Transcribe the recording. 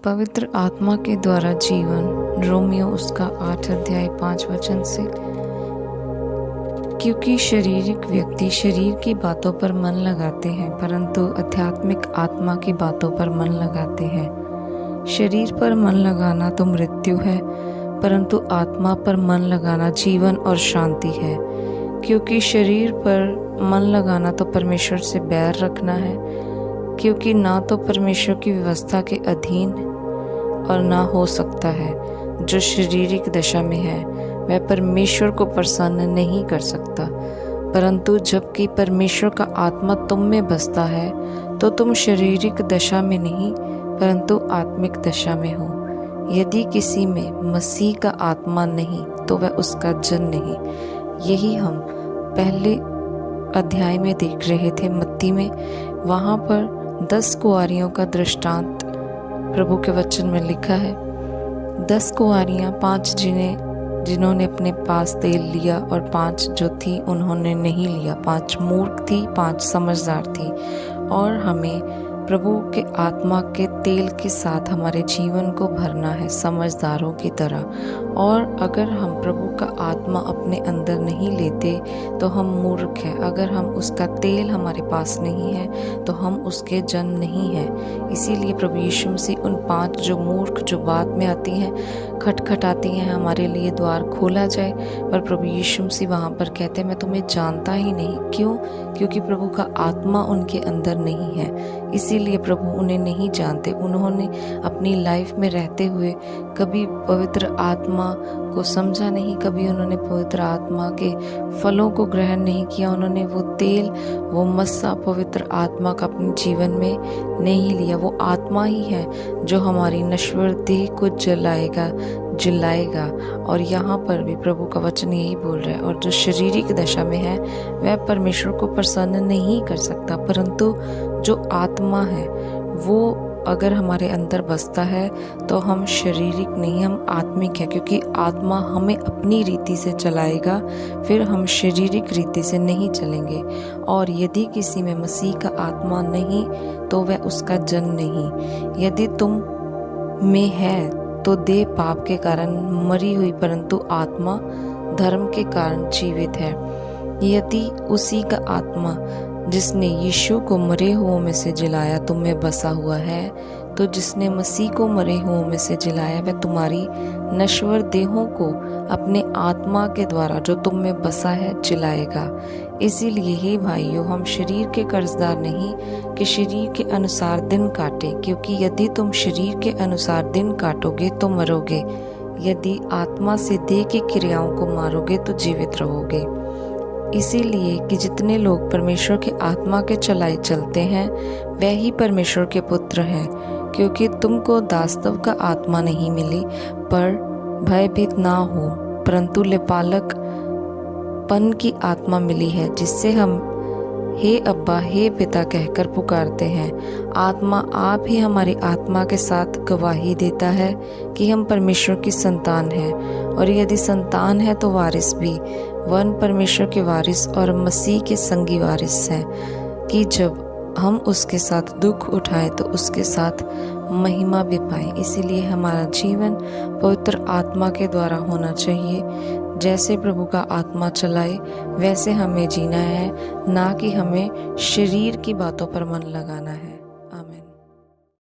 पवित्र आत्मा के द्वारा जीवन। रोमियो उसका 8 अध्याय 5 वचन से। क्योंकि शारीरिक व्यक्ति शरीर की बातों पर मन लगाते हैं, परंतु आध्यात्मिक आत्मा की बातों पर मन लगाते हैं। शरीर पर मन लगाना तो मृत्यु है, परंतु आत्मा पर मन लगाना जीवन और शांति है। क्योंकि शरीर पर मन लगाना तो परमेश्वर से बैर रखना है, क्योंकि ना तो परमेश्वर की व्यवस्था के अधीन और ना हो सकता है। जो शारीरिक दशा में है वह परमेश्वर को प्रसन्न नहीं कर सकता। परंतु जबकि परमेश्वर का आत्मा तुम में बसता है तो तुम शारीरिक दशा में नहीं परंतु आत्मिक दशा में हो। यदि किसी में मसीह का आत्मा नहीं तो वह उसका जन नहीं। यही हम पहले अध्याय में देख रहे थे मत्ती में। वहाँ पर 10 कुंवारियों का दृष्टांत प्रभु के वचन में लिखा है। 10 कुंवारियाँ, 5 जिन्होंने अपने पास तेल लिया और 5 जो थी उन्होंने नहीं लिया। 5 मूर्ख थी, 5 समझदार थी। और हमें प्रभु के आत्मा के तेल के साथ हमारे जीवन को भरना है समझदारों की तरह। और अगर हम प्रभु का आत्मा अपने अंदर नहीं लेते तो हम मूर्ख हैं। अगर हम उसका तेल हमारे पास नहीं है तो हम उसके जन नहीं हैं। इसीलिए प्रभु यीशु मसीह उन 5 जो मूर्ख जो बाद में आती हैं, खटखटाती हैं हमारे लिए द्वार खोला जाए, पर प्रभु यीशु मसीह वहाँ पर कहते हैं मैं तुम्हें जानता ही नहीं। क्यों? क्योंकि प्रभु का आत्मा उनके अंदर नहीं है, इसीलिए प्रभु उन्हें नहीं जानते। उन्होंने अपनी लाइफ में रहते हुए कभी पवित्र आत्मा को समझा नहीं, कभी उन्होंने पवित्र आत्मा के फलों को ग्रहण नहीं किया। उन्होंने वो तेल, वो मस्सा पवित्र आत्मा का अपने जीवन में नहीं लिया। वो आत्मा ही है जो हमारी नश्वर देह को जलाएगा। और यहाँ पर भी प्रभु का वचन यही बोल रहा है। और जो शारीरिक दशा में है वह परमेश्वर को प्रसन्न नहीं कर सकता, परंतु जो आत्मा है वो अगर हमारे अंदर बसता है तो हम शारीरिक नहीं, हम आत्मिक हैं। क्योंकि आत्मा हमें अपनी रीति से चलाएगा, फिर हम शारीरिक रीति से नहीं चलेंगे। और यदि किसी में मसीह का आत्मा नहीं तो वह उसका जन नहीं। यदि तुम में है तो देह पाप के कारण मरी हुई, परंतु आत्मा धर्म के कारण जीवित है। यदि उसी का आत्मा जिसने यीशु को मरे हुओं में से जिलाया तुम में बसा हुआ है, तो जिसने मसीह को मरे हुओं में से जिलाया वह तुम्हारी नश्वर देहों को अपने आत्मा के द्वारा जो तुम में बसा है जिलाएगा। इसीलिए ही भाइयों, हम शरीर के कर्जदार नहीं कि शरीर के अनुसार दिन काटे, क्योंकि यदि तुम शरीर के अनुसार दिन काटोगे तो मरोगे, यदि आत्मा से देह की क्रियाओं को मारोगे तो जीवित रहोगे। इसीलिए कि जितने लोग परमेश्वर के आत्मा के चलाए चलते हैं वह ही परमेश्वर के पुत्र हैं। क्योंकि तुमको दासत्व का आत्मा नहीं मिली पर भयभीत ना हो, परंतु लेपालक पन की आत्मा मिली है, जिससे हम हे अब्बा, हे पिता कहकर पुकारते हैं। आत्मा आप ही हमारी आत्मा के साथ गवाही देता है कि हम परमेश्वर की संतान हैं, और यदि संतान है तो वारिस भी, वन परमेश्वर के वारिस और मसीह के संगी वारिस हैं, कि जब हम उसके साथ दुख उठाए तो उसके साथ महिमा भी पाए। इसीलिए हमारा जीवन पवित्र आत्मा के द्वारा होना चाहिए। जैसे प्रभु का आत्मा चलाए वैसे हमें जीना है, ना कि हमें शरीर की बातों पर मन लगाना है।